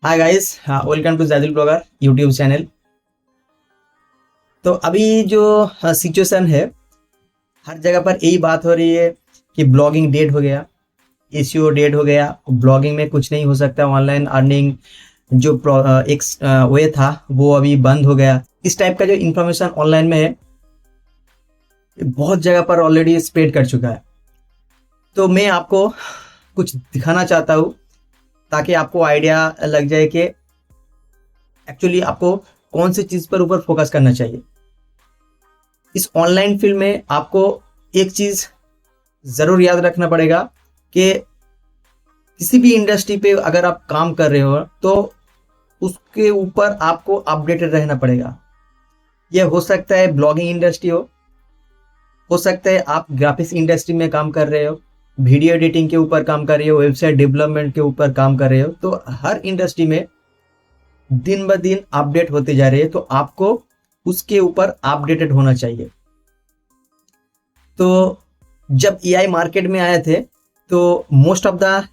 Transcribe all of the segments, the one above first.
Hi guys, welcome to Zaidil blogger YouTube channel. तो अभी जो सिचुएशन है, हर जगह पर यही बात हो रही है कि ब्लॉगिंग डेड हो गया, एसईओ डेड हो गया, ब्लॉगिंग में कुछ नहीं हो सकता, ऑनलाइन अर्निंग जो एक वे था वो अभी बंद हो गया। इस टाइप का जो इन्फॉर्मेशन ऑनलाइन में है, ये बहुत जगह पर ऑलरेडी स्प्रेड कर चुका है। तो मैं आपको कुछ दिखाना चाहता हूँ ताकि आपको आइडिया लग जाए कि एक्चुअली आपको कौन सी चीज़ पर ऊपर फोकस करना चाहिए। इस ऑनलाइन फील्ड में आपको एक चीज़ ज़रूर याद रखना पड़ेगा कि किसी भी इंडस्ट्री पे अगर आप काम कर रहे हो तो उसके ऊपर आपको अपडेटेड रहना पड़ेगा। यह हो सकता है ब्लॉगिंग इंडस्ट्री हो सकता है आप ग्राफिक्स इंडस्ट्री में काम कर रहे हो, वीडियो एडिटिंग के ऊपर काम कर रहे हो, वेबसाइट डेवलपमेंट के ऊपर काम कर रहे हो। तो हर इंडस्ट्री में दिन ब दिन अपडेट होते जा रहे हैं, तो आपको उसके ऊपर अपडेटेड होना चाहिए। तो जब एआई मार्केट में आए थे तो मोस्ट ऑफ द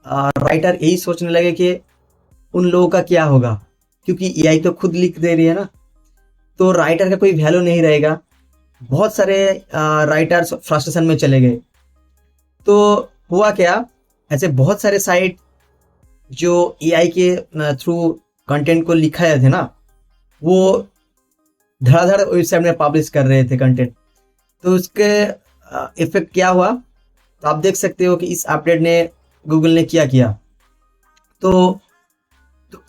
राइटर यही सोचने लगे कि उन लोगों का क्या होगा, क्योंकि एआई तो खुद लिख दे रही है ना, तो राइटर का कोई वैल्यू नहीं रहेगा। बहुत सारे राइटर्स फ्रस्ट्रेशन में चले गए। तो हुआ क्या, ऐसे बहुत सारे साइट जो एआई के थ्रू कंटेंट को लिखाए थे ना, वो धड़ाधड़ वेबसाइट में पब्लिश कर रहे थे कंटेंट। तो उसके इफेक्ट क्या हुआ, तो आप देख सकते हो कि इस अपडेट ने गूगल ने क्या किया। तो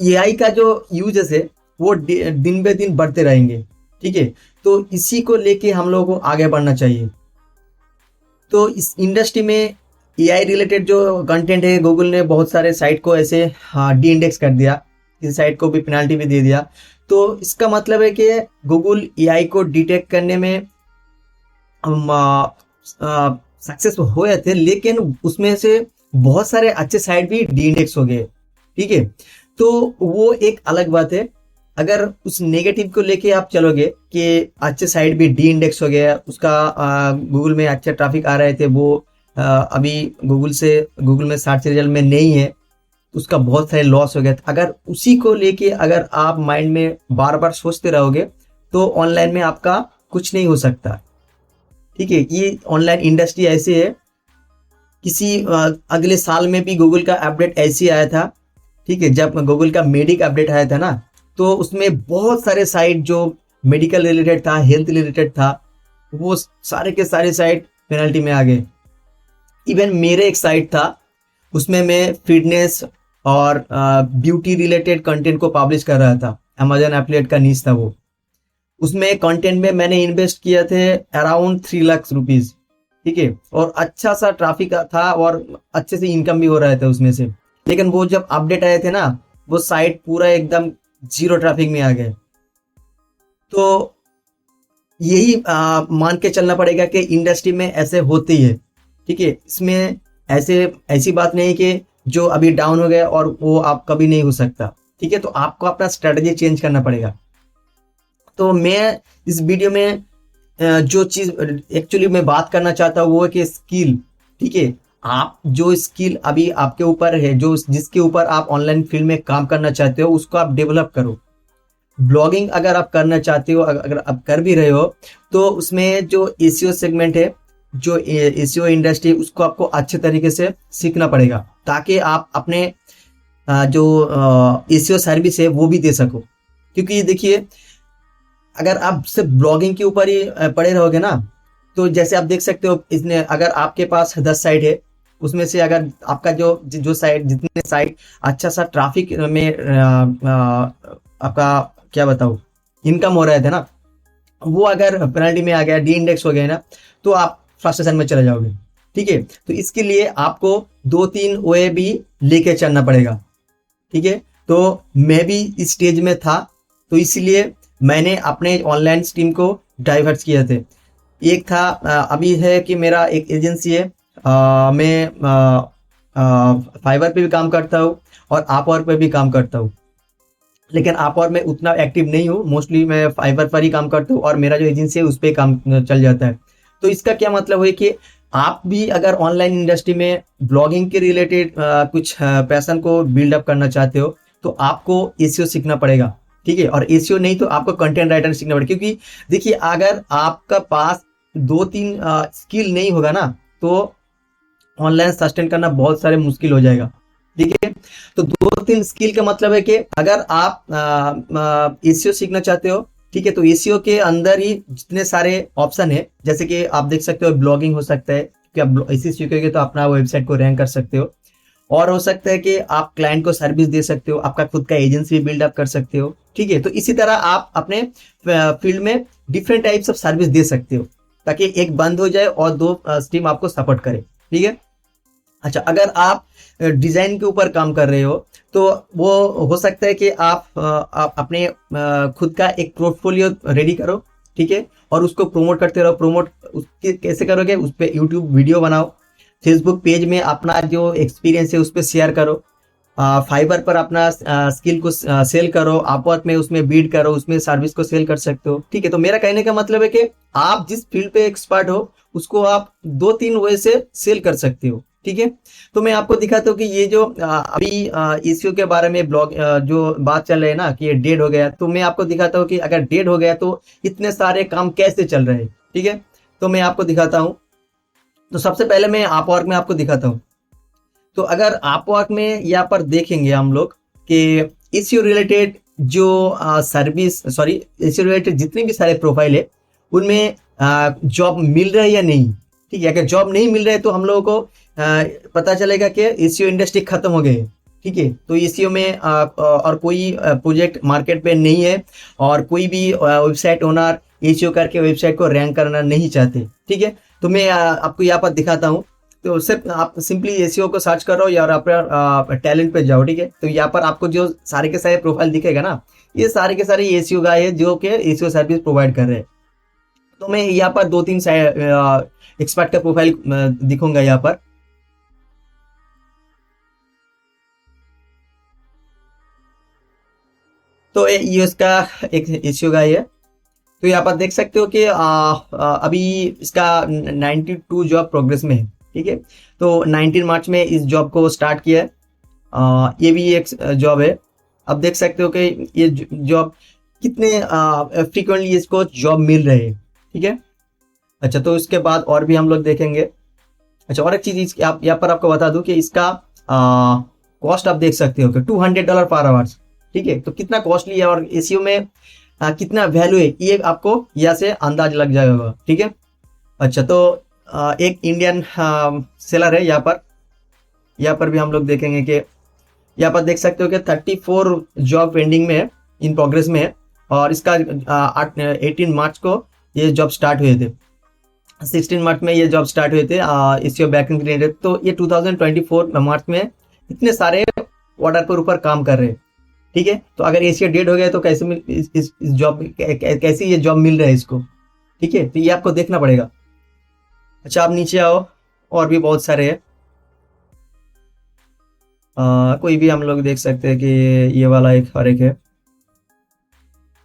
एआई का जो यूजेस है वो दिन बे दिन बढ़ते रहेंगे। ठीक है, तो इसी को लेके हम लोगों को आगे बढ़ना चाहिए। तो इस इंडस्ट्री में एआई रिलेटेड जो कंटेंट है, गूगल ने बहुत सारे साइट को ऐसे डी इंडेक्स कर दिया, किसी साइट को भी पेनाल्टी भी दे दिया। तो इसका मतलब है कि गूगल एआई को डिटेक्ट करने में सक्सेस हुए थे, लेकिन उसमें से बहुत सारे अच्छे साइट भी डी इंडेक्स हो गए। ठीक है, तो वो एक अलग बात है। अगर उस नेगेटिव को लेके आप चलोगे कि अच्छे साइट भी डी इंडेक्स हो गया, उसका गूगल में अच्छा ट्रैफिक आ रहे थे, वो अभी गूगल में सर्च रिजल्ट में नहीं है, उसका बहुत सारे लॉस हो गया। अगर उसी को लेके अगर आप माइंड में बार बार सोचते रहोगे तो ऑनलाइन में आपका कुछ नहीं हो सकता। ठीक है, ये ऑनलाइन इंडस्ट्री ऐसी है, किसी अगले साल में भी गूगल का अपडेट ऐसे आया था। ठीक है, जब गूगल का मेडिक अपडेट आया था ना, तो उसमें बहुत सारे साइट जो मेडिकल रिलेटेड था, हेल्थ रिलेटेड था, वो सारे के सारे साइट पेनल्टी में आ गए। इवन मेरे एक साइट था, उसमें मैं फिटनेस और ब्यूटी रिलेटेड कंटेंट को पब्लिश कर रहा था, अमेजन एफिलिएट का नीच था वो। उसमें कंटेंट में मैंने इन्वेस्ट किया थे अराउंड 3 लाख रुपीज। ठीक है, और अच्छा सा ट्रैफिक था और अच्छे से इनकम भी हो रहा था उसमें से। लेकिन वो जब अपडेट आए थे ना, वो साइट पूरा एकदम जीरो ट्रैफिक में आ गए। तो यही मान के चलना पड़ेगा कि इंडस्ट्री में ऐसे होते ही है। ठीक है, इसमें ऐसी बात नहीं कि जो अभी डाउन हो गया और वो आप कभी नहीं हो सकता। ठीक है, तो आपको अपना स्ट्रेटजी चेंज करना पड़ेगा। तो मैं इस वीडियो में जो चीज एक्चुअली मैं बात करना चाहता हूँ वो है कि स्किल। ठीक है, आप जो स्किल अभी आपके ऊपर है, जो जिसके ऊपर आप ऑनलाइन फील्ड में काम करना चाहते हो, उसको आप डेवलप करो। ब्लॉगिंग अगर आप करना चाहते हो, अगर आप कर भी रहे हो, तो उसमें जो एसईओ सेगमेंट है, जो एसईओ इंडस्ट्री, उसको आपको अच्छे तरीके से सीखना पड़ेगा ताकि आप अपने जो एसईओ सर्विस है वो भी दे सको। क्योंकि देखिए, अगर आप सिर्फ ब्लॉगिंग के ऊपर ही पड़े रहोगे ना, तो जैसे आप देख सकते हो, इसने अगर आपके पास 10 साइट है, उसमें से अगर आपका जो साइट, जितने साइट अच्छा सा ट्रैफिक में आपका क्या बताऊँ इनकम हो रहा था ना, वो अगर पेनल्टी में आ गया, डी इंडेक्स हो गया ना, तो आप फ्रस्ट्रेशन में चले जाओगे। ठीक है, तो इसके लिए आपको 2-3 वे भी लेके चलना पड़ेगा। ठीक है, तो मैं भी इस स्टेज में था, तो इसलिए मैंने अपने ऑनलाइन स्ट्रीम को डाइवर्ट किए थे। एक था अभी है कि मेरा एक एजेंसी है, मैं फाइवर पे भी काम करता हूँ और अपवर्क पे भी काम करता हूँ। लेकिन अपवर्क में उतना एक्टिव नहीं हूँ, मोस्टली मैं फाइवर पर ही काम करता हूँ और मेरा जो एजेंसी है उस पर काम चल जाता है। तो इसका क्या मतलब है कि आप भी अगर ऑनलाइन इंडस्ट्री में ब्लॉगिंग के रिलेटेड कुछ पैशन को बिल्डअप करना चाहते हो तो आपको एसईओ सीखना पड़ेगा, ठीक है। और एसईओ नहीं तो आपको कंटेंट राइटर सीखना पड़ेगा, क्योंकि देखिए अगर आपका पास 2-3 स्किल नहीं होगा ना तो ऑनलाइन सस्टेन करना बहुत सारे मुश्किल हो जाएगा, ठीक है। तो 2-3 स्किल का मतलब है कि अगर आप एसईओ सीखना चाहते हो, ठीक है, तो एसईओ के अंदर ही जितने सारे ऑप्शन है, जैसे कि आप देख सकते हो ब्लॉगिंग हो सकता है कि आप एसईओ सीखोगे तो अपना वेबसाइट को रैंक कर सकते हो। और हो सकता है कि आप क्लाइंट को सर्विस दे सकते हो, आपका खुद का एजेंसी बिल्डअप कर सकते हो, ठीक है। तो इसी तरह आप अपने फील्ड में डिफरेंट टाइप्स ऑफ सर्विस दे सकते हो ताकि एक बंद हो जाए और दो स्ट्रीम आपको सपोर्ट करे, ठीक है। अच्छा, अगर आप डिजाइन के ऊपर काम कर रहे हो तो वो हो सकता है कि आप अपने खुद का एक पोर्टफोलियो रेडी करो, ठीक है, और उसको प्रमोट करते रहो। प्रमोट उसके कैसे करोगे, उस पर यूट्यूब वीडियो बनाओ, फेसबुक पेज में अपना जो एक्सपीरियंस है उस पर शेयर करो, फाइबर पर अपना स्किल को सेल करो, अपवर्क में उसमें बीड करो, उसमें सर्विस को सेल कर सकते हो, ठीक है। तो मेरा कहने का मतलब है कि आप जिस फील्ड पे एक्सपर्ट हो उसको आप 2-3 वे से सेल कर सकते हो, ठीक है। तो मैं आपको दिखाता हूँ कि ये जो अभी एसईओ के बारे में ब्लॉग जो बात चल रही है ना कि ये डेड हो गया, तो मैं आपको दिखाता हूँ कि अगर डेड हो गया तो इतने सारे काम कैसे चल रहे हैं, ठीक है। तो मैं आपको दिखाता हूँ। तो सबसे पहले मैं अपवर्क में आपको दिखाता हूँ। तो अगर अपवर्क में यहाँ पर देखेंगे हम लोग कि एसईओ रिलेटेड जो सर्विस सॉरी एसईओ रिलेटेड जितने भी सारे प्रोफाइल है उनमें जॉब मिल रहा है या नहीं, ठीक है। अगर जॉब नहीं मिल रहा है तो हम लोगों को पता चलेगा कि एसईओ इंडस्ट्री खत्म हो गई है, ठीक है। तो एसईओ में और कोई प्रोजेक्ट मार्केट पे नहीं है और कोई भी वेबसाइट ओनर एसईओ करके वेबसाइट को रैंक करना नहीं चाहते, ठीक है। तो मैं आपको यहाँ पर दिखाता हूँ। तो सिर्फ आप सिंपली एसईओ को सर्च करो या आप टैलेंट पे जाओ, ठीक है। तो यहाँ पर आपको जो सारे के सारे प्रोफाइल दिखेगा ना, ये सारे के सारे एसईओ गाय है जो कि एसईओ सर्विस प्रोवाइड कर रहे हैं। तो मैं यहाँ पर 2-3 एक्सपर्ट का प्रोफाइल दिखूंगा यहाँ पर। तो ये उसका एक एसईओ गाय है। तो यहाँ पर देख सकते हो कि अभी इसका 92 जॉब प्रोग्रेस में है, ठीक है। तो 19 मार्च में इस जॉब को स्टार्ट किया है। ये भी एक जॉब है। अब देख सकते हो कि ये जॉब कितने फ्रीक्वेंटली इसको जॉब मिल रहे हैं, ठीक है। अच्छा, तो इसके बाद और भी हम लोग देखेंगे। अच्छा, और एक चीज आप यहाँ पर आपको बता दूं कि इसका कॉस्ट आप देख सकते हो कि $200 पर आवर्स, ठीक है। तो कितना कॉस्टली है और एसईओ में कितना वैल्यू है ये आपको यहाँ से अंदाज लग जाएगा, ठीक है। अच्छा, तो एक इंडियन सेलर है यहाँ पर भी हम लोग देखेंगे कि यहाँ पर देख सकते हो कि 34 जॉब पेंडिंग में है, इन प्रोग्रेस में है। और इसका 18 मार्च को ये जॉब स्टार्ट हुए थे, 16 मार्च में ये जॉब स्टार्ट हुए थे एसईओ बैकएंड क्रिएटर। तो ये 2024 मार्च में इतने सारे ऑर्डर पर ऊपर काम कर रहे हैं, ठीक है। तो अगर एसईओ डेड हो गया तो कैसे इस जॉब कैसे ये जॉब मिल रहा है इसको, ठीक है। तो ये आपको देखना पड़ेगा। अच्छा, आप नीचे आओ, और भी बहुत सारे हैं। कोई भी हम लोग देख सकते हैं कि ये वाला एक और एक है।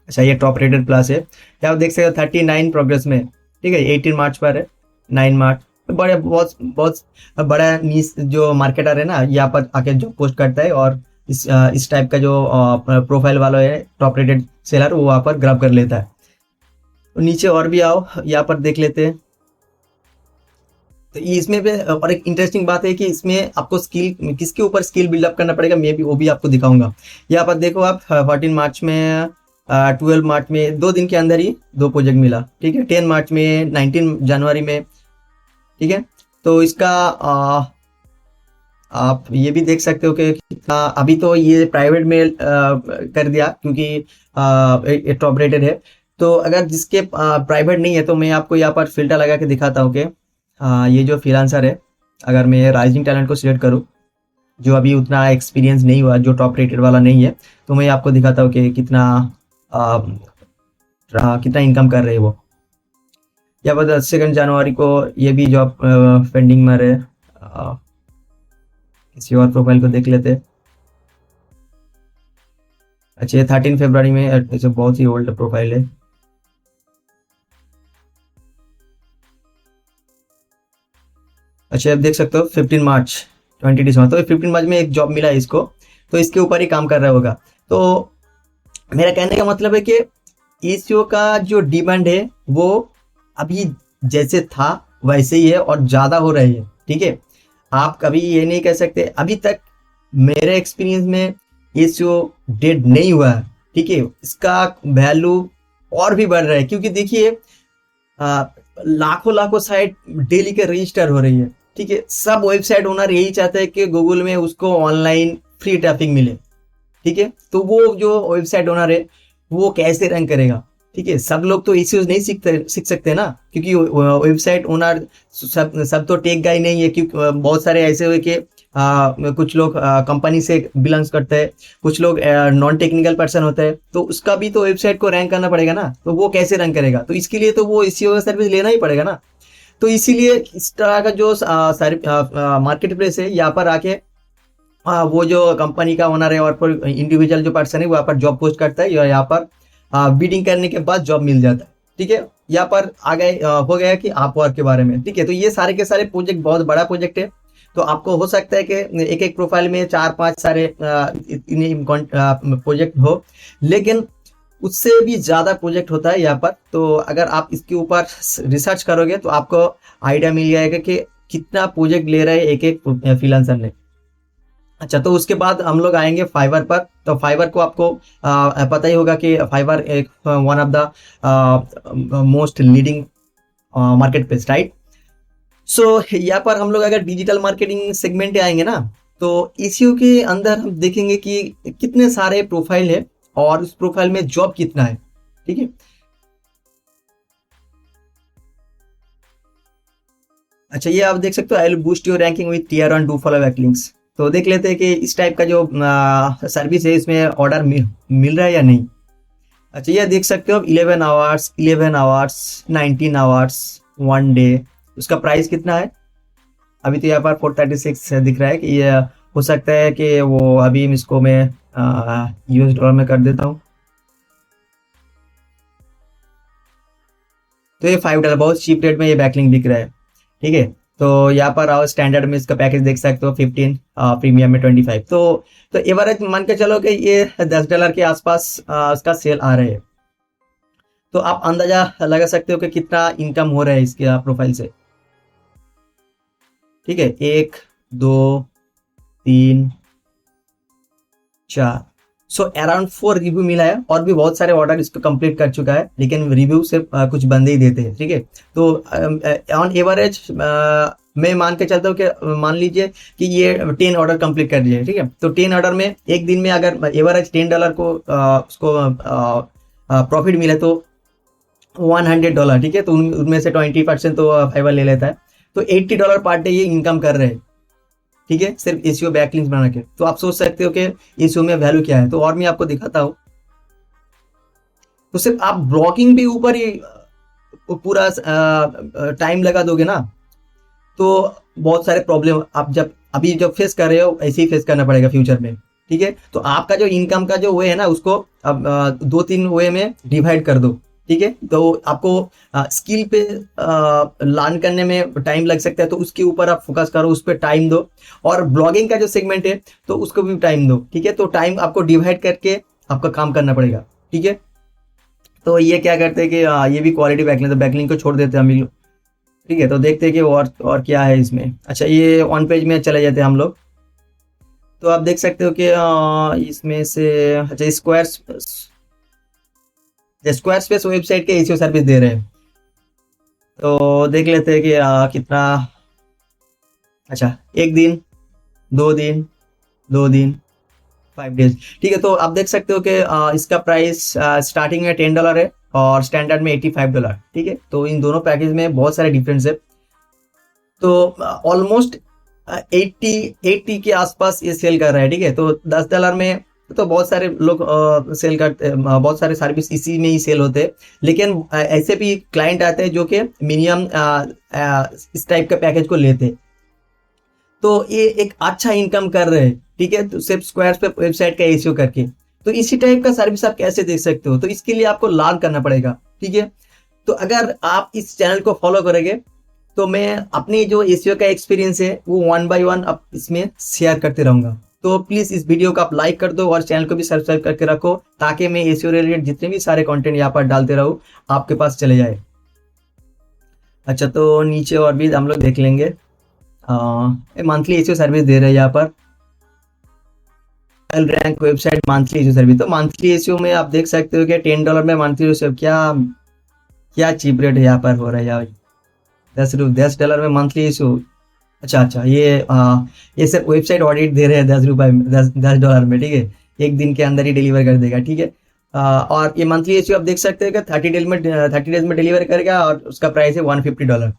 अच्छा, ये टॉप रेटेड प्लस है। आप देख सकते हो 39 प्रोग्रेस में, ठीक है। 18 मार्च पर है, 9 मार्च। बड़े बहुत बहुत बड़ा नीस जो मार्केटर है ना यहाँ पर आके जो पोस्ट करता है और इस टाइप का जो प्रोफाइल वाला है टॉप रेटेड सेलर वो वहाँ पर ग्रैब कर लेता है। तो नीचे और भी आओ, यहाँ पर देख लेते हैं। तो इसमें भी और एक इंटरेस्टिंग बात है कि इसमें आपको स्किल किसके ऊपर स्किल बिल्डअप करना पड़ेगा, मैं भी वो भी आपको दिखाऊंगा। यहाँ पर देखो आप 14 मार्च में 12 मार्च में 2 दिन के अंदर ही 2 प्रोजेक्ट मिला, ठीक है। 10 मार्च में, 19 जनवरी में, ठीक है। तो इसका आप ये भी देख सकते हो कि अभी तो ये प्राइवेट में कर दिया क्योंकि टॉप रेटेड है। तो अगर जिसके प्राइवेट नहीं है तो मैं आपको यहाँ पर फिल्टर लगा के दिखाता हूँ कि ये जो फ्रीलांसर है, अगर मैं राइजिंग टैलेंट को सिलेक्ट करूँ जो अभी उतना एक्सपीरियंस नहीं हुआ, जो टॉप रेटेड वाला नहीं है, तो मैं आपको दिखाता हूँ कि कितना इनकम कर रहे हैं वो। या बता 2 जनवरी को ये भी जॉब पेंडिंग में रहे। किसी और प्रोफाइल को देख लेते। अच्छा, ये 13 फरवरी में, ऐसे बहुत ही ओल्ड प्रोफाइल है। अच्छा आप देख सकते हो 15 मार्च 2020 तो 15 मार्च में एक जॉब मिला है इसको, तो इसके ऊपर ही काम कर रहा होगा। तो मेरा कहने का मतलब है कि एसीओ का जो डिमांड है वो अभी जैसे था वैसे ही है और ज़्यादा हो रही है, ठीक है। आप कभी ये नहीं कह सकते, अभी तक मेरे एक्सपीरियंस में एसीओ डेड नहीं हुआ है, ठीक है। इसका वैल्यू और भी बढ़ रहा है, क्योंकि देखिए लाखों लाखों साइट डेली के रजिस्टर हो रही है, ठीक है। सब वेबसाइट ओनर यही चाहते हैं कि गूगल में उसको ऑनलाइन फ्री ट्रैफिक मिले, ठीक है। तो वो जो वेबसाइट ओनर है वो कैसे रन करेगा, ठीक है। सब लोग तो इश्यूज नहीं सीख सकते ना, क्योंकि वेबसाइट ओनर सब तो टेक गाई नहीं है, क्योंकि बहुत सारे ऐसे हुए कि कुछ लोग कंपनी से बिलोंग्स करते हैं, कुछ लोग नॉन टेक्निकल पर्सन होते हैं, तो उसका भी तो वेबसाइट को रैंक करना पड़ेगा ना, तो वो कैसे रन करेगा, तो इसके लिए तो वो एसईओ सर्विस लेना ही पड़ेगा ना। तो इसीलिए इस तरह का जो मार्केट प्लेस है यहाँ पर आके वो जो कंपनी का ओनर है और फिर इंडिविजुअल जो पर्सन है वहाँ पर जॉब पोस्ट करता है, या यहाँ पर बीडिंग करने के बाद जॉब मिल जाता है, ठीक है। यहाँ पर आ गए हो गया कि आप वर्क के बारे में, ठीक है। तो ये सारे के सारे प्रोजेक्ट बहुत बड़ा प्रोजेक्ट है, तो आपको हो सकता है कि एक एक प्रोफाइल में 4-5 सारे इतने प्रोजेक्ट हो, लेकिन उससे भी ज़्यादा प्रोजेक्ट होता है यहाँ पर। तो अगर आप इसके ऊपर रिसर्च करोगे तो आपको आइडिया मिल जाएगा कि कितना प्रोजेक्ट ले रहे हैं एक एक फ्रीलांसर ने। अच्छा, तो उसके बाद हम लोग आएंगे फाइवर पर। तो फाइवर को आपको पता ही होगा कि फाइवर एक one of the most leading marketplace, right. So यहाँ पर हम लोग अगर डिजिटल मार्केटिंग सेगमेंट आएंगे ना, तो एसईओ के अंदर हम देखेंगे कि कितने सारे प्रोफाइल है और उस प्रोफाइल में जॉब कितना है, ठीक है। अच्छा, ये आप देख सकते हो, I will boost your ranking with tier 1 do follow backlinks. तो देख लेते हैं कि इस टाइप का जो सर्विस है इसमें ऑर्डर मिल रहा है या नहीं। अच्छा, ये देख सकते हो 11 आवर्स 11 आवर्स 19 आवर्स 1 डे, उसका प्राइस कितना है। अभी तो यहाँ पर 436 दिख रहा है कि ये हो सकता है कि वो अभी इसको मैं यूएस डॉलर में कर देता हूँ। तो ये $5 बहुत चीप रेट में ये बैकलिंक बिक रहा है, ठीक है। तो यहाँ पर आओ, स्टैंडर्ड में इसका पैकेज देख सकते हो 15, प्रीमियम में 25। तो एवरेज मान के चलो कि ये $10 के आसपास इसका सेल आ रहे हैं। तो आप अंदाजा लगा सकते हो कि कितना इनकम हो रहा है इसके प्रोफाइल से, ठीक है। 1 2 3 4, सो अराउंड 4 रिव्यू मिला है, और भी बहुत सारे ऑर्डर इसको कंप्लीट कर चुका है, लेकिन रिव्यू सिर्फ कुछ बंदे ही देते हैं, ठीक है। तो ऑन एवरेज मैं मान के चलता हूँ कि मान लीजिए कि ये 10 ऑर्डर कंप्लीट कर दिए, ठीक है। तो 10 ऑर्डर में एक दिन में अगर एवरेज $10 को उसको प्रॉफिट मिले तो $100, ठीक है। तो उनमें से 20% तो फाइवर ले लेता है, तो $80 पर डे ये इनकम कर रहे हैं, ठीक है, सिर्फ एसईओ बैकलिंक्स बना के। तो आप सोच सकते हो कि एसईओ में वैल्यू क्या है। तो और मैं आपको दिखाता हूँ। तो सिर्फ आप ब्लॉगिंग भी ऊपर ही पूरा टाइम लगा दोगे ना, तो बहुत सारे प्रॉब्लम आप जब फेस कर रहे हो ऐसे ही फेस करना पड़ेगा फ्यूचर में, ठीक है। तो आपका जो इनकम का जो वे है ना, उसको अब 2-3 वे में डिवाइड कर दो, ठीक है। तो आपको स्किल पे लर्न करने में टाइम लग सकता है, तो उसके ऊपर आप फोकस करो, उस पर टाइम दो। और ब्लॉगिंग का जो सेगमेंट है तो उसको भी टाइम दो, ठीक है। तो टाइम आपको डिवाइड करके आपका काम करना पड़ेगा, ठीक है। तो ये क्या करते हैं कि ये भी क्वालिटी बैकलिंक, तो बैकलिंक को छोड़ देते हैं हम लोग, ठीक है। तो देखते हैं कि और क्या है इसमें। अच्छा, ये ऑन पेज में चले जाते हैं हम लोग। तो आप देख सकते हो कि इसमें से अच्छा स्क्वायर स्पेस वेबसाइट के एसईओ सर्विस दे रहे हैं। तो देख लेते हैं कि कितना। अच्छा, 1 दिन 2 दिन 2 दिन 5 डेज, ठीक है। तो आप देख सकते हो कि इसका प्राइस स्टार्टिंग में $10 है और स्टैंडर्ड में $85, ठीक है। तो इन दोनों पैकेज में बहुत सारे डिफरेंस है। तो ऑलमोस्ट 80 के आसपास ये सेल कर रहा है, ठीक है। तो $10 में तो बहुत सारे लोग सेल करते, बहुत सारे सर्विस इसी में ही सेल होते हैं। लेकिन ऐसे भी क्लाइंट आते हैं जो कि मिनिमम इस टाइप का पैकेज को लेते हैं, तो ये एक अच्छा इनकम कर रहे हैं, ठीक है। तो सिर्फ स्क्वायर पे वेबसाइट का एसईओ करके। तो इसी टाइप का सर्विस आप कैसे देख सकते हो, तो इसके लिए आपको लर्न करना पड़ेगा, ठीक है। तो अगर आप इस चैनल को फॉलो करेंगे तो मैं अपनी जो एसईओ का एक्सपीरियंस है वो वन बाय वन अब इसमें शेयर करते रहूंगा। तो प्लीज इस वीडियो को आप लाइक कर दो और चैनल को भी सब्सक्राइब करके रखो, ताकि मैं एसईओ रिलेटेड जितने भी सारे कंटेंट यहाँ पर डालते रहूँ आपके पास चले जाए। अच्छा, तो नीचे और भी हम लोग देख लेंगे। मंथली एसईओ सर्विस दे रहे हैं यहाँ पर, rank website monthly SEO service. तो मंथली एसईओ में आप देख सकते हो कि $10 में मंथली एसईओ, क्या क्या चीप रेट यहाँ पर हो रहा है यार। $10 में मंथली एसईओ। अच्छा अच्छा, ये सर वेबसाइट ऑडिट दे रहे हैं ₹10 में, $10 में, ठीक है। एक दिन के अंदर ही डिलीवर कर देगा, ठीक है। और ये मंथली एसईओ आप देख सकते हैं कि 30 डेज में डिलीवर करेगा और उसका प्राइस है $150।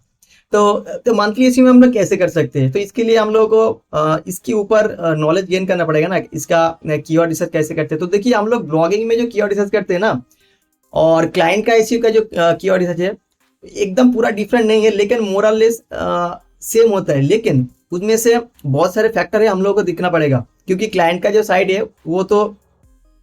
तो मंथली एसईओ में हम लोग कैसे कर सकते हैं? तो इसके लिए हम लोग को इसके ऊपर नॉलेज गेन करना पड़ेगा ना, इसका कीवर्ड रिसर्च कैसे करते हैं। तो देखिए, हम लोग ब्लॉगिंग में जो कीवर्ड रिसर्च करते हैं ना, और क्लाइंट का एसईओ का जो कीवर्ड रिसर्च है, एकदम पूरा डिफरेंट नहीं है, लेकिन मोरलेस सेम होता है। लेकिन उसमें से बहुत सारे फैक्टर है हम लोगों को दिखना पड़ेगा, क्योंकि क्लाइंट का जो साइड है वो तो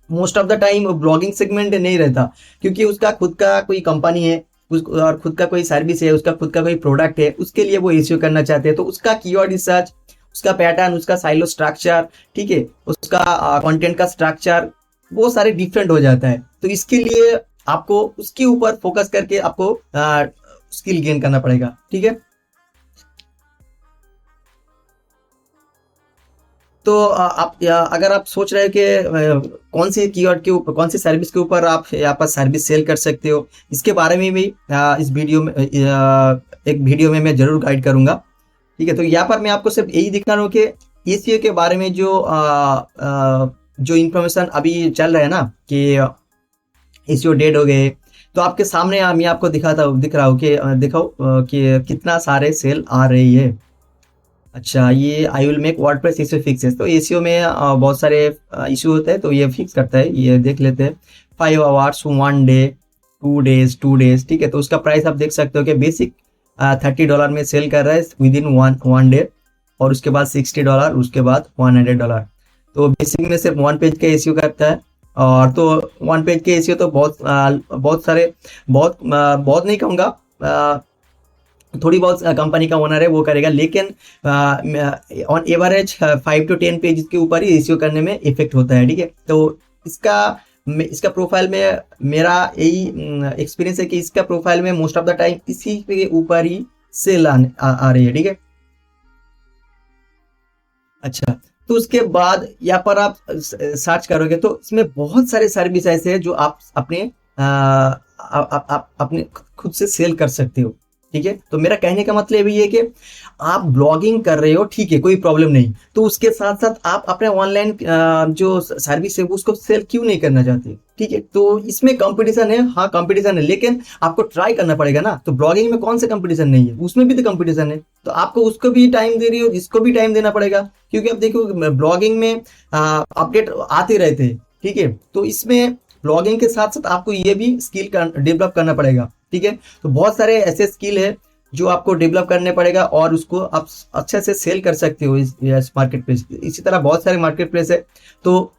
most of the time blogging segment नहीं रहता, क्योंकि उसका खुद का कोई कंपनी है, और खुद का कोई सर्विस है, उसका खुद का कोई प्रोडक्ट है, उसके लिए वो एसईओ करना चाहते हैं। तो उसका कीवर्ड रिसर्च, उसका पैटर्न, उसका साइलो स्ट्रक्चर, ठीक है, उसका कंटेंट का स्ट्रक्चर, वो सारे डिफरेंट हो जाता है। तो इसके लिए आपको उसके ऊपर फोकस करके आपको स्किल गेन करना पड़ेगा, ठीक है। तो अगर आप सोच रहे हो कि कौन सी कीवर्ड के ऊपर, कौन सी सर्विस के ऊपर आप यहाँ पर सर्विस सेल कर सकते हो, इसके बारे में भी इस वीडियो में एक वीडियो में मैं जरूर गाइड करूंगा, ठीक है। तो यहाँ पर मैं आपको सिर्फ यही दिखा रहा हूँ कि एसईओ के बारे में जो इंफॉर्मेशन अभी चल रहा है ना, कि एसईओ डेड हो गए, तो आपके सामने मैं आपको दिख रहा हूँ कि दिखाओ कि कितना सारे सेल आ रही है। अच्छा, ये I will make WordPress issue fixes. तो एसीओ में बहुत सारे इशू होते हैं, तो ये फिक्स करता है, ये देख लेते हैं। 5 आवर्स, 1 डे, 2 डेज, ठीक है। तो उसका प्राइस आप देख सकते हो कि बेसिक $30 में सेल कर रहा है विद इन वन डे, और उसके बाद $60, उसके बाद $100। तो बेसिक में सिर्फ 1 पेज का एसीओ करता है। और तो 1 पेज के एसीओ तो बहुत सारे, बहुत नहीं कहूँगा, थोड़ी बहुत कंपनी का ओनर है वो करेगा, लेकिन ऑन एवरेज 5 to 10 पेज के ऊपर ही एसईओ करने में इफेक्ट होता है, ठीक है। तो इसका प्रोफाइल में मेरा यही एक्सपीरियंस है कि इसका प्रोफाइल में मोस्ट ऑफ द टाइम इसी के ऊपर ही सेल आ रही है, ठीक है। अच्छा, तो उसके बाद यहाँ पर आप सर्च करोगे तो इसमें बहुत सारे सर्विस ऐसे हैं जो आप अपने खुद से सेल कर सकते हो, ठीक है। तो मेरा कहने का मतलब ये है कि आप ब्लॉगिंग कर रहे हो, ठीक है, कोई प्रॉब्लम नहीं, तो उसके साथ साथ आप अपने ऑनलाइन जो सर्विस है उसको सेल क्यों नहीं करना चाहते, ठीक है। तो इसमें कंपटीशन है, हाँ कंपटीशन है, लेकिन आपको ट्राई करना पड़ेगा ना। तो ब्लॉगिंग में कौन सा कंपटीशन नहीं है, उसमें भी तो कंपटीशन है। तो आपको उसको भी टाइम दे रही हो, इसको भी टाइम देना पड़ेगा, क्योंकि अब देखो ब्लॉगिंग में अपडेट आते रहते हैं, ठीक है। तो इसमें ब्लॉगिंग के साथ साथ आपको ये भी स्किल डेवलप करना पड़ेगा, ठीक है। तो बहुत सारे ऐसे स्किल है जो आपको डेवलप करने पड़ेगा, और उसको आप अच्छे से सेल कर सकते हो इस मार्केट प्लेस। इसी तरह बहुत सारे मार्केट प्लेस है। तो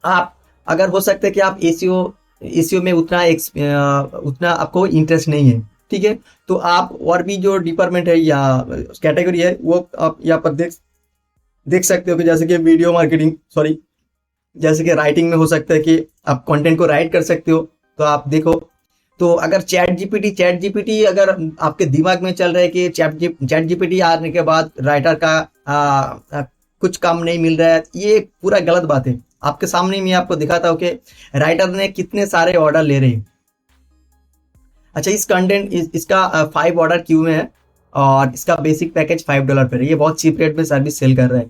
आप, अगर हो सकता है कि आप एसीओ में उतना आपको इंटरेस्ट नहीं है, ठीक है, तो आप और भी जो डिपार्टमेंट है या कैटेगरी है वो आप यहाँ पर देख सकते हो कि जैसे कि वीडियो मार्केटिंग, सॉरी, जैसे कि राइटिंग में हो सकता है कि आप कंटेंट को राइट कर सकते हो। तो आप देखो, तो अगर चैट जीपीटी अगर आपके दिमाग में चल रहा है कि चैट जीपीटी आने के बाद राइटर का कुछ काम नहीं मिल रहा है, ये पूरा गलत बात है। आपके सामने मैं आपको दिखाता हूँ कि राइटर ने कितने सारे ऑर्डर ले रहे हैं। अच्छा, इसका 5 ऑर्डर क्यू में है, और इसका बेसिक पैकेज $5 पर है। ये बहुत चीप रेट में सर्विस सेल कर रहा है।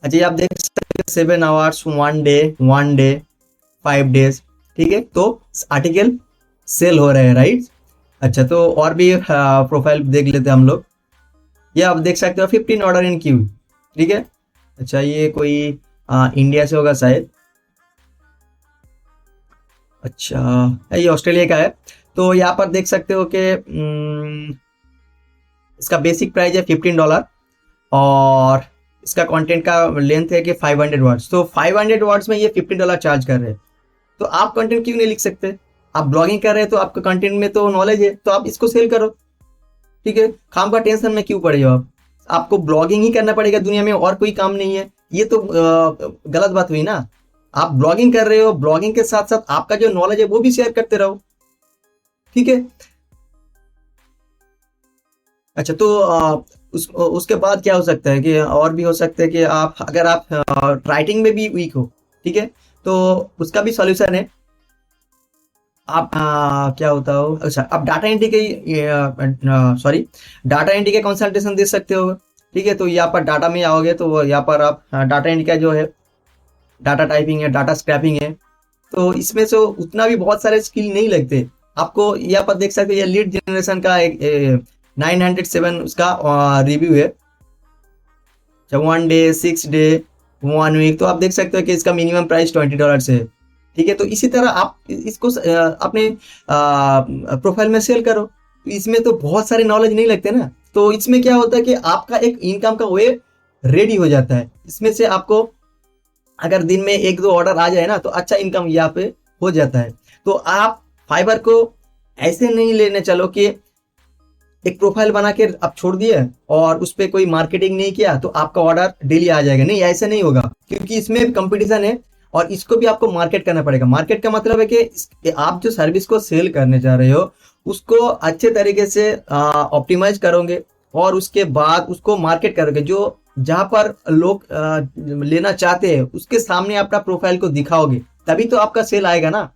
अच्छा, ये आप देख सकते हैं 7 आवर्स, 1 डे, 5 डेज, ठीक है। तो आर्टिकल सेल हो रहे हैं, राइट। अच्छा, तो और भी प्रोफाइल देख लेते हैं हम लोग। ये आप देख सकते हो 15 ऑर्डर इन क्यू, ठीक है। अच्छा, ये कोई इंडिया से होगा शायद। अच्छा, ये ऑस्ट्रेलिया का है। तो यहाँ पर देख सकते हो कि इसका बेसिक प्राइस है $15, और इसका कंटेंट का लेंथ है कि 500 वर्ड्स। तो 500 वर्ड्स में ये $15 चार्ज कर रहे हैं। तो आप कंटेंट क्यों नहीं लिख सकते? आप ब्लॉगिंग कर रहे हैं तो आपका कंटेंट में तो नॉलेज है, तो आप इसको सेल करो, ठीक है, काम का टेंशन में क्यों पड़े हो आप? आपको ब्लॉगिंग ही करना पड़ेगा, दुनिया में और कोई काम नहीं है, ये तो गलत बात हुई ना। आप ब्लॉगिंग कर रहे हो, ब्लॉगिंग के साथ साथ आपका जो नॉलेज है वो भी शेयर करते रहो, ठीक है। अच्छा, तो उसके बाद क्या हो सकता है कि और भी हो सकता है कि आप, अगर आप राइटिंग में भी वीक हो, ठीक है, तो उसका भी सॉल्यूशन है। आप क्या होता हो, अच्छा, आप डाटा एंट्री के, सॉरी, डाटा एंट्री के कंसल्टेशन दे सकते हो, ठीक है। तो यहाँ पर डाटा में आओगे तो यहाँ पर आप डाटा एंट्री का जो है, डाटा टाइपिंग है, डाटा स्क्रैपिंग है, तो इसमें से उतना भी बहुत सारे स्किल नहीं लगते आपको। यहाँ पर देख सकते हो, ये लीड जनरेशन का एक 907 उसका रिव्यू है, 1 डे, 6 डे, 1 वीक, तो आप देख सकते हो कि इसका मिनिमम प्राइस $20 है, ठीक है। तो इसी तरह आप इसको अपने प्रोफाइल में सेल करो। इसमें तो बहुत सारे नॉलेज नहीं लगते ना, तो इसमें क्या होता है कि आपका एक इनकम का वे रेडी हो जाता है। इसमें से आपको अगर दिन में 1-2 ऑर्डर आ जाए ना, तो अच्छा इनकम यहाँ पे हो जाता है। तो आप फाइबर को ऐसे नहीं लेने चलो कि एक प्रोफाइल बना के आप छोड़ दिए और उस पर कोई मार्केटिंग नहीं किया तो आपका ऑर्डर डेली आ जाएगा, नहीं, ऐसे नहीं होगा, क्योंकि इसमें कंपटीशन है और इसको भी आपको मार्केट करना पड़ेगा। मार्केट का मतलब है कि आप जो सर्विस को सेल करने जा रहे हो उसको अच्छे तरीके से ऑप्टिमाइज करोगे और उसके बाद उसको मार्केट करोगे। जो जहां पर लोग लेना चाहते हैं उसके सामने अपना प्रोफाइल को दिखाओगे, तभी तो आपका सेल आएगा ना।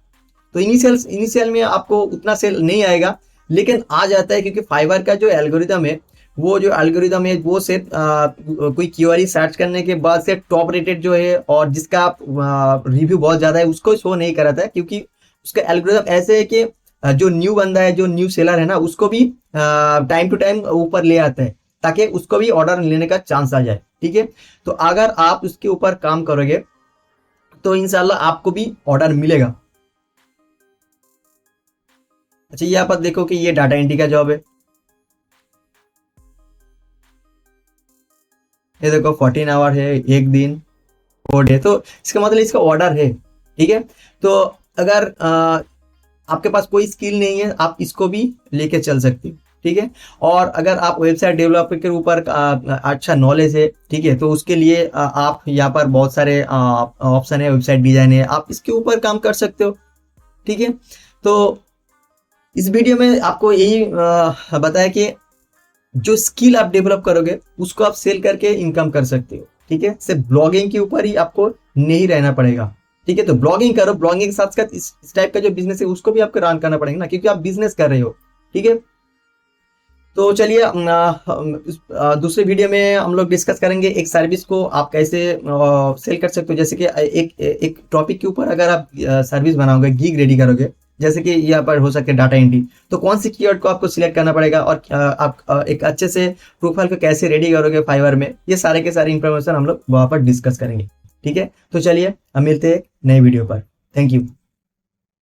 तो इनिशियल में आपको उतना सेल नहीं आएगा, लेकिन आ जाता है, क्योंकि फाइवर का जो एल्गोरिदम है, वो से कोई क्यूआरी सर्च करने के बाद से टॉप रेटेड जो है और जिसका रिव्यू बहुत ज्यादा है उसको शो नहीं कराता है, क्योंकि उसका एल्गोरिदम ऐसे है कि जो न्यू बंदा है, जो न्यू सेलर है ना, उसको भी टाइम टू टाइम ऊपर ले आता है ताकि उसको भी ऑर्डर लेने का चांस आ जाए, ठीक है। तो अगर आप उसके ऊपर काम करोगे तो इंशाल्लाह आपको भी ऑर्डर मिलेगा। अच्छा, ये आप देखो कि ये डाटा एंट्री का जॉब है, ये देखो 14 आवर है, एक दिन, 4 डे, तो इसका मतलब इसका ऑर्डर है, ठीक है। तो अगर आपके पास कोई स्किल नहीं है, आप इसको भी लेके चल सकते हो, ठीक है। और अगर आप वेबसाइट डेवलपर के ऊपर अच्छा नॉलेज है, ठीक है, तो उसके लिए आप यहाँ पर बहुत सारे ऑप्शन है, वेबसाइट डिजाइन है, आप इसके ऊपर काम कर सकते हो, ठीक है। तो इस वीडियो में आपको यही बताया कि जो स्किल आप डेवलप करोगे उसको आप सेल करके इनकम कर सकते हो, ठीक है। सिर्फ ब्लॉगिंग के ऊपर ही आपको नहीं रहना पड़ेगा, ठीक है। तो ब्लॉगिंग करो, ब्लॉगिंग के साथ साथ इस टाइप का जो बिजनेस है उसको भी आपको रन करना पड़ेगा ना, क्योंकि आप बिजनेस कर रहे हो, ठीक है। तो चलिए, दूसरे वीडियो में हम लोग डिस्कस करेंगे एक सर्विस को आप कैसे सेल कर सकते हो। जैसे कि एक टॉपिक के ऊपर अगर आप सर्विस बनाओगे, गिग रेडी करोगे, जैसे कि यहाँ पर हो सकते हैं डाटा एंट्री, तो कौन सी कीवर्ड को आपको सिलेक्ट करना पड़ेगा और आप एक अच्छे से प्रोफाइल को कैसे रेडी करोगे फाइवर में, ये सारे के सारे इंफॉर्मेशन हम लोग वहां पर डिस्कस करेंगे, ठीक है। तो चलिए हम मिलते हैं एक नए वीडियो पर। Thank you.